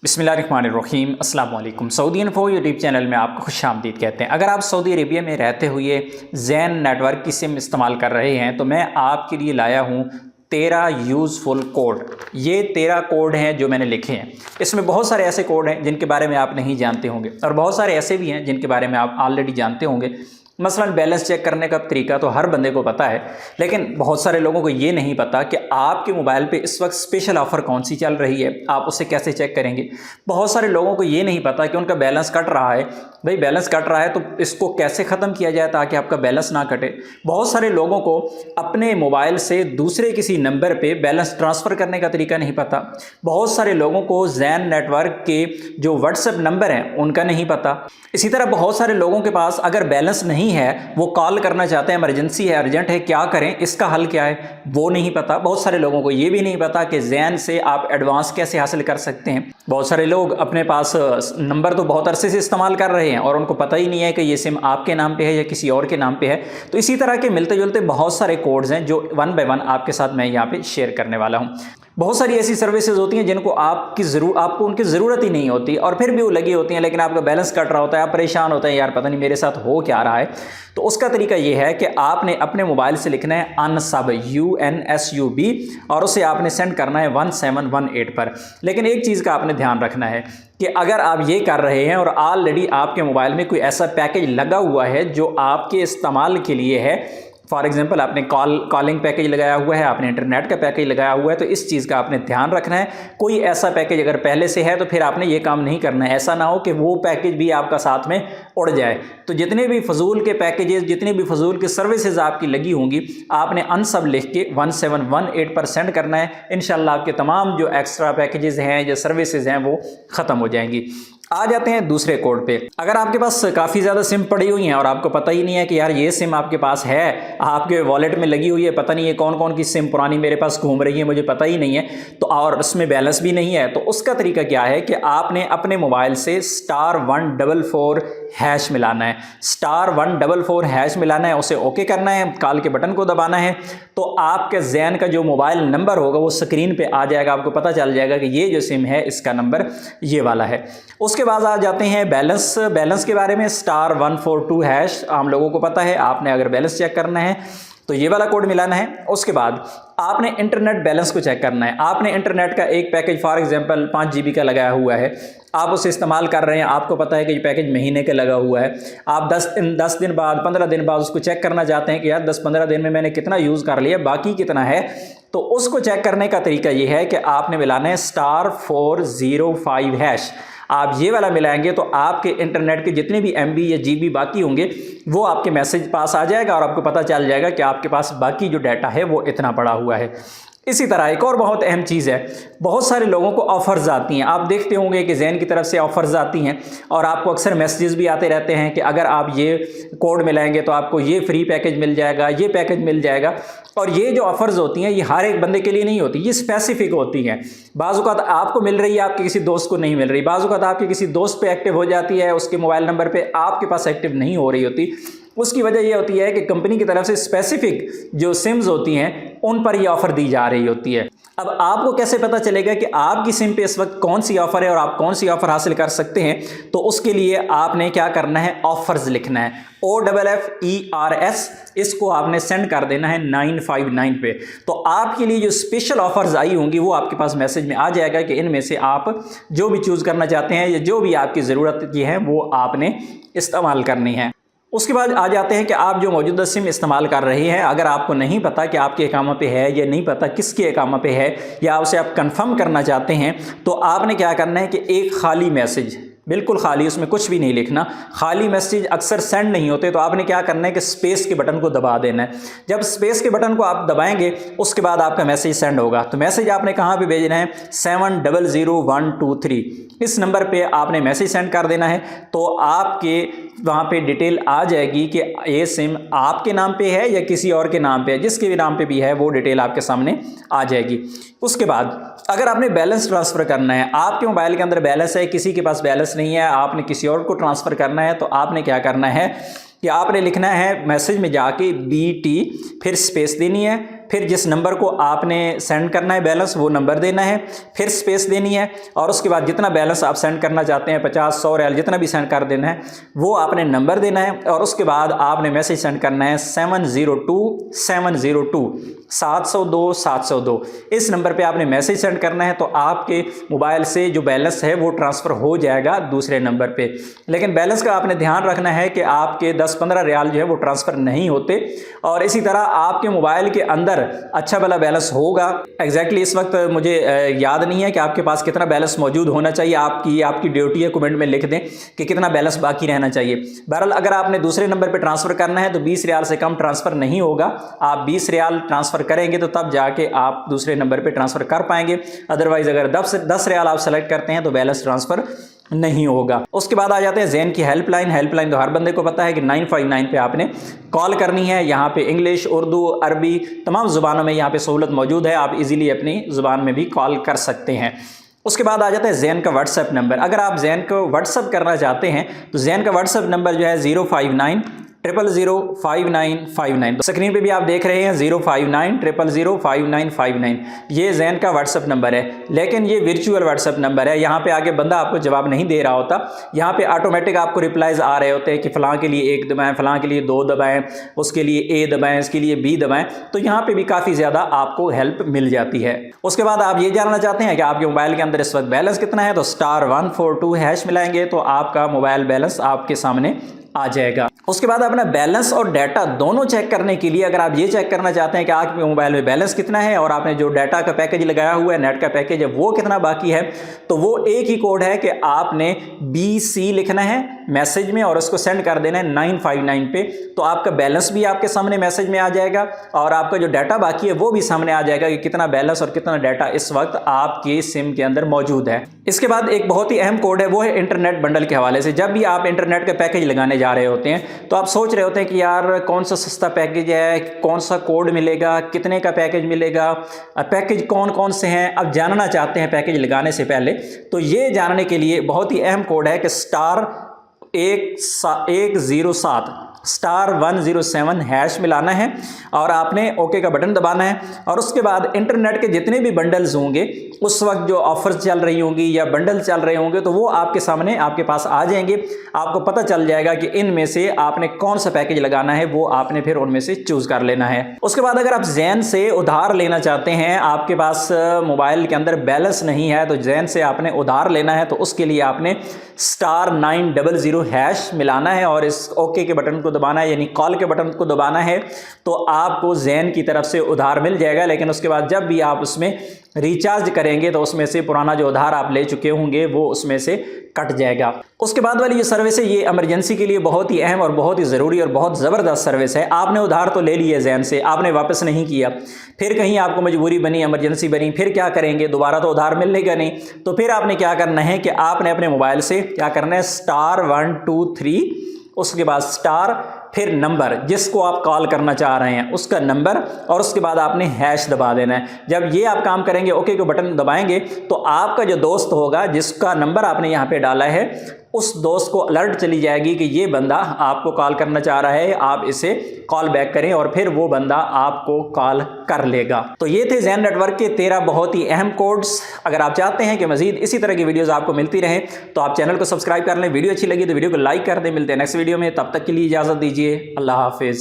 बिस्मिल्लाहिर्रहमानिर्रहीम अस्सलाम वालेकुम। सऊदी इन्फो यूट्यूब चैनल में आपको खुशामदीद कहते हैं। अगर आप सऊदी अरेबिया में रहते हुए ज़ैन नेटवर्क की सिम इस्तेमाल कर रहे हैं तो मैं आपके लिए लाया हूँ 13 यूज़फुल कोड। ये 13 कोड हैं जो मैंने लिखे हैं। इसमें बहुत सारे ऐसे कोड हैं जिनके बारे में आप नहीं जानते होंगे और बहुत सारे ऐसे भी हैं जिनके बारे में आप ऑलरेडी जानते होंगे। मसलन बैलेंस चेक करने का तरीका तो हर बंदे को पता है, लेकिन बहुत सारे लोगों को ये नहीं पता कि आपके मोबाइल पे इस वक्त स्पेशल ऑफ़र कौन सी चल रही है, आप उसे कैसे चेक करेंगे। बहुत सारे लोगों को ये नहीं पता कि उनका बैलेंस कट रहा है। भाई बैलेंस कट रहा है तो इसको कैसे ख़त्म किया जाए ताकि आपका बैलेंस ना कटे। बहुत सारे लोगों को अपने मोबाइल से दूसरे किसी नंबर पर बैलेंस ट्रांसफ़र करने का तरीका नहीं पता। बहुत सारे लोगों को ज़ैन नेटवर्क के जो व्हाट्सएप नंबर हैं उनका नहीं पता। इसी तरह बहुत सारे लोगों के पास अगर बैलेंस नहीं है, वो कॉल करना चाहते हैं, इमरजेंसी है, अर्जेंट है, क्या करें, इसका हल क्या है वो नहीं पता। बहुत सारे लोगों को ये भी नहीं पता कि ज़ैन से आप एडवांस कैसे हासिल कर सकते हैं। बहुत सारे लोग अपने पास नंबर तो बहुत अरसे से इस्तेमाल कर रहे हैं और उनको पता ही नहीं है कि ये सिम आपके नाम पे है या किसी और के नाम पे है। तो इसी तरह के मिलते जुलते बहुत सारे कोड्स हैं जो वन बाय वन आपके साथ मैं यहाँ पे शेयर करने वाला हूँ। बहुत सारी ऐसी सर्विसेज होती हैं जिनको आपको उनकी ज़रूरत ही नहीं होती और फिर भी वो लगी होती हैं, लेकिन आपका बैलेंस कट रहा होता है, आप परेशान होते हैं, यार पता नहीं मेरे साथ हो क्या रहा है। तो उसका तरीका ये है कि आपने अपने मोबाइल से लिखना है UNSUB UNSUB और उसे आपने सेंड करना है 1718 पर। लेकिन एक चीज़ का आपने ध्यान रखना है कि अगर आप ये कर रहे हैं और ऑलरेडी आपके मोबाइल में कोई ऐसा पैकेज लगा हुआ है जो आपके इस्तेमाल के लिए है, फॉर एग्जांपल आपने कॉलिंग पैकेज लगाया हुआ है, आपने इंटरनेट का पैकेज लगाया हुआ है, तो इस चीज़ का आपने ध्यान रखना है। कोई ऐसा पैकेज अगर पहले से है तो फिर आपने ये काम नहीं करना है। ऐसा ना हो कि वो पैकेज भी आपका साथ में उड़ जाए। तो जितने भी फजूल के पैकेजेस, जितनी भी फजूल की सर्विसेज आपकी लगी होंगी, आपने UNSUB लिख के 1718 पर सेंड करना है। इंशाल्लाह आपके तमाम जो एक्स्ट्रा पैकेजेस हैं या सर्विसेज हैं वो ख़त्म हो जाएंगी। आ जाते हैं दूसरे कोड पे। अगर आपके पास काफ़ी ज़्यादा सिम पड़ी हुई हैं और आपको पता ही नहीं है कि यार ये सिम आपके पास है, आपके वॉलेट में लगी हुई है, पता नहीं है कौन कौन की सिम पुरानी मेरे पास घूम रही है, मुझे पता ही नहीं है, तो और उसमें बैलेंस भी नहीं है, तो उसका तरीका क्या है कि आपने अपने मोबाइल से *144# मिलाना है। *144# मिलाना है, उसे ओके करना है, कॉल के बटन को दबाना है, तो आपके ज़ैन का जो मोबाइल नंबर होगा वो स्क्रीन पे आ जाएगा। आपको पता चल जाएगा कि ये जो सिम है इसका नंबर ये वाला है। उसके बाद आ जाते हैं बैलेंस के बारे में। *142# आम लोगों को पता है। आपने अगर बैलेंस चेक करना है तो ये वाला कोड मिलाना है। उसके बाद आपने इंटरनेट बैलेंस को चेक करना है। आपने इंटरनेट का एक पैकेज फॉर एग्जांपल 5 GB का लगाया हुआ है, आप उसे इस्तेमाल कर रहे हैं, आपको पता है कि ये पैकेज महीने का लगा हुआ है। आप 10 दिन बाद 15 दिन बाद उसको चेक करना चाहते हैं कि यार 10-15 दिन में मैंने कितना यूज़ कर लिया, बाकी कितना है। तो उसको चेक करने का तरीका ये है कि आपने मिलाना है *405#। आप ये वाला मिलाएंगे तो आपके इंटरनेट के जितने भी MB या GB बाकी होंगे वो आपके मैसेज पास आ जाएगा और आपको पता चल जाएगा कि आपके पास बाकी जो डाटा है वो इतना पड़ा हुआ है। इसी तरह एक और बहुत अहम चीज़ है, बहुत सारे लोगों को ऑफ़र्स आती हैं। आप देखते होंगे कि ज़ैन की तरफ से ऑफ़र्स आती हैं और आपको अक्सर मैसेजेस भी आते रहते हैं कि अगर आप ये कोड मिलाएंगे तो आपको ये फ्री पैकेज मिल जाएगा, ये पैकेज मिल जाएगा। और ये जो ऑफ़र्स होती हैं ये हर एक बंदे के लिए नहीं होती, ये स्पेसिफिक होती हैं। बाज़ औक़ात आपको मिल रही है, आपके किसी दोस्त को नहीं मिल रही। बाज़ औक़ात आपके किसी दोस्त पे एक्टिव हो जाती है, उसके मोबाइल नंबर पे आपके पास एक्टिव नहीं हो रही होती। उसकी वजह यह होती है कि कंपनी की तरफ से स्पेसिफिक जो सिम्स होती हैं उन पर यह ऑफ़र दी जा रही होती है। अब आपको कैसे पता चलेगा कि आपकी सिम पे इस वक्त कौन सी ऑफ़र है और आप कौन सी ऑफ़र हासिल कर सकते हैं? तो उसके लिए आपने क्या करना है, ऑफ़र्स लिखना है, OFFERS। इसको आपने सेंड कर देना है 959 पे। तो आपके लिए जो स्पेशल ऑफ़र्स आई होंगी वो आपके पास मैसेज में आ जाएगा कि इनमें से आप जो भी चूज़ करना चाहते हैं या जो भी आपकी ज़रूरत की है वो आपने इस्तेमाल करनी है। उसके बाद आ जाते हैं कि आप जो मौजूदा सिम इस्तेमाल कर रहे हैं, अगर आपको नहीं पता कि आपके इकामा पे है या नहीं पता किसके इकामा पे है या उसे आप कंफर्म करना चाहते हैं, तो आपने क्या करना है कि एक खाली मैसेज, बिल्कुल खाली, उसमें कुछ भी नहीं लिखना, खाली मैसेज अक्सर सेंड नहीं होते, तो आपने क्या करना है कि स्पेस के बटन को दबा देना है। जब स्पेस के बटन को आप दबाएंगे उसके बाद आपका मैसेज सेंड होगा। तो मैसेज आपने कहाँ पे भेजना है, 700123 इस नंबर पे आपने मैसेज सेंड कर देना है। तो आपके वहाँ पे डिटेल आ जाएगी कि ये सिम आपके नाम पे है या किसी और के नाम पे है। जिसके भी नाम पे भी है वो डिटेल आपके सामने आ जाएगी। उसके बाद अगर आपने बैलेंस ट्रांसफ़र करना है, आपके मोबाइल के अंदर बैलेंस है, किसी के पास बैलेंस नहीं है, आपने किसी और को ट्रांसफ़र करना है, तो आपने क्या करना है कि आपने लिखना है मैसेज में जाके BT, फिर स्पेस देनी है, फिर जिस नंबर को आपने सेंड करना है बैलेंस वो नंबर देना है, फिर स्पेस देनी है और उसके बाद जितना बैलेंस आप सेंड करना चाहते हैं 50 100 रियाल जितना भी सेंड कर देना है वो आपने नंबर देना है और उसके बाद आपने मैसेज सेंड करना है 702 इस नंबर पे आपने मैसेज सेंड करना है। तो आपके मोबाइल से जो बैलेंस है वो ट्रांसफ़र हो जाएगा दूसरे नंबर पे। लेकिन बैलेंस का आपने ध्यान रखना है कि आपके 10-15 रियाल जो है वो ट्रांसफ़र नहीं होते और इसी तरह आपके मोबाइल के अंदर अच्छा वाला बैलेंस होगा। एग्जैक्टली इस वक्त मुझे याद नहीं है कि आपके पास कितना बैलेंस मौजूद होना चाहिए, आपकी ड्यूटी है, कमेंट में लिख दें कि कितना बैलेंस बाकी रहना चाहिए। बहरहाल अगर आपने दूसरे नंबर पर ट्रांसफ़र करना है तो 20 रियाल से कम ट्रांसफ़र नहीं होगा। आप 20 रियाल ट्रांसफ़र करेंगे तो तब जाके आप दूसरे नंबर पे ट्रांसफ़र कर पाएंगे, अदरवाइज अगर 10 रियाल आप सेलेक्ट करते हैं तो बैलेंस ट्रांसफ़र नहीं होगा। उसके बाद आ जाते हैं ज़ैन की हेल्पलाइन तो हर बंदे को पता है कि 959 पे आपने कॉल करनी है। यहाँ पे इंग्लिश, उर्दू, अरबी तमाम ज़ुबानों में यहाँ पे सहूलत मौजूद है, आप इजीली अपनी ज़ुबान में भी कॉल कर सकते हैं। उसके बाद आ जाता है ज़ैन का व्हाट्सएप नंबर। अगर आप ज़ैन को व्हाट्सएप करना चाहते हैं तो ज़ैन का व्हाट्सएप नंबर जो है 059005959। तो स्क्रीन पे भी आप देख रहे हैं 059005959। ये ज़ैन का व्हाट्सएप नंबर है, लेकिन ये वर्चुअल व्हाट्सएप नंबर है। यहाँ पे आगे बंदा आपको जवाब नहीं दे रहा होता, यहाँ पे ऑटोमेटिक आपको रिप्लाइज आ रहे होते हैं कि फ़लाँ के लिए 1 दबाएं, फ़लाँ के लिए 2 दबाएं, उसके लिए A दबाएं, इसके लिए B दबाएं। तो यहाँ पे भी काफ़ी ज़्यादा आपको हेल्प मिल जाती है। उसके बाद आप ये जानना चाहते हैं कि आपके मोबाइल के अंदर इस वक्त बैलेंस कितना है, तो *142# मिलाएंगे तो आपका मोबाइल बैलेंस आपके सामने आ जाएगा। उसके बाद अपना बैलेंस और डाटा दोनों चेक करने के लिए अगर आप ये चेक करना चाहते हैं कि आपके मोबाइल में बैलेंस कितना है और आपने जो डाटा का पैकेज लगाया हुआ है, नेट का पैकेज है, वो कितना बाकी है, तो वो एक ही कोड है कि आपने BC लिखना है मैसेज में और उसको सेंड कर देना है 959 पे। तो आपका बैलेंस भी आपके सामने मैसेज में आ जाएगा और आपका जो डाटा बाकी है वो भी सामने आ जाएगा कि कितना बैलेंस और कितना डाटा इस वक्त आपके सिम के अंदर मौजूद है। इसके बाद एक बहुत ही अहम कोड है, वो है इंटरनेट बंडल के हवाले से। जब भी आप इंटरनेट का पैकेज लगाने जा रहे होते हैं तो आप सोच रहे होते हैं कि यार कौन सा सस्ता पैकेज है, कौन सा कोड मिलेगा, कितने का पैकेज मिलेगा, पैकेज कौन कौन से हैं। अब जानना चाहते हैं पैकेज लगाने से पहले, तो ये जानने के लिए बहुत ही अहम कोड है कि *107 मिलाना है और आपने ओके का बटन दबाना है। और उसके बाद इंटरनेट के जितने भी बंडल्स होंगे उस वक्त जो ऑफर्स चल रही होंगी या बंडल चल रहे होंगे तो वो आपके सामने आपके पास आ जाएंगे। आपको पता चल जाएगा कि इनमें से आपने कौन सा पैकेज लगाना है, वो आपने फिर उनमें से चूज कर लेना है। उसके बाद अगर आप ज़ैन से उधार लेना चाहते हैं, आपके पास मोबाइल के अंदर बैलेंस नहीं है तो ज़ैन से आपने उधार लेना है, तो उसके लिए आपने *900# मिलाना है और इस ओके के बटन को दबाना है, यानी कॉल के बटन को दबाना है। तो आपको ज़ैन की तरफ से उधार मिल जाएगा। लेकिन उसके बाद जब भी आप उसमें रिचार्ज करेंगे तो उसमें से पुराना जो उधार आप ले चुके होंगे वो उसमें से कट जाएगा। उसके बाद वाली जो सर्विस है ये इमरजेंसी के लिए बहुत ही अहम और बहुत ही ज़रूरी और बहुत ज़बरदस्त सर्विस है। आपने उधार तो ले लिया ज़ैन से, आपने वापस नहीं किया, फिर कहीं आपको मजबूरी बनी, इमरजेंसी बनी, फिर क्या करेंगे, दोबारा तो उधार मिलेगा नहीं। तो फिर आपने क्या करना है कि आपने अपने मोबाइल से क्या करना है, *123 उसके बाद स्टार फिर नंबर जिसको आप कॉल करना चाह रहे हैं उसका नंबर और उसके बाद आपने हैश दबा देना है। जब ये आप काम करेंगे, ओके को बटन दबाएंगे, तो आपका जो दोस्त होगा जिसका नंबर आपने यहाँ पे डाला है उस दोस्त को अलर्ट चली जाएगी कि ये बंदा आपको कॉल करना चाह रहा है, आप इसे कॉल बैक करें और फिर वो बंदा आपको कॉल कर लेगा। तो ये थे ज़ैन नेटवर्क के 13 बहुत ही अहम कोड्स। अगर आप चाहते हैं कि मजीद इसी तरह की वीडियोस आपको मिलती रहें तो आप चैनल को सब्सक्राइब कर लें। वीडियो अच्छी लगी तो वीडियो को लाइक कर दें। मिलते हैं नेक्स्ट वीडियो में, तब तक के लिए इजाज़त दीजिए। अल्लाह हाफिज़।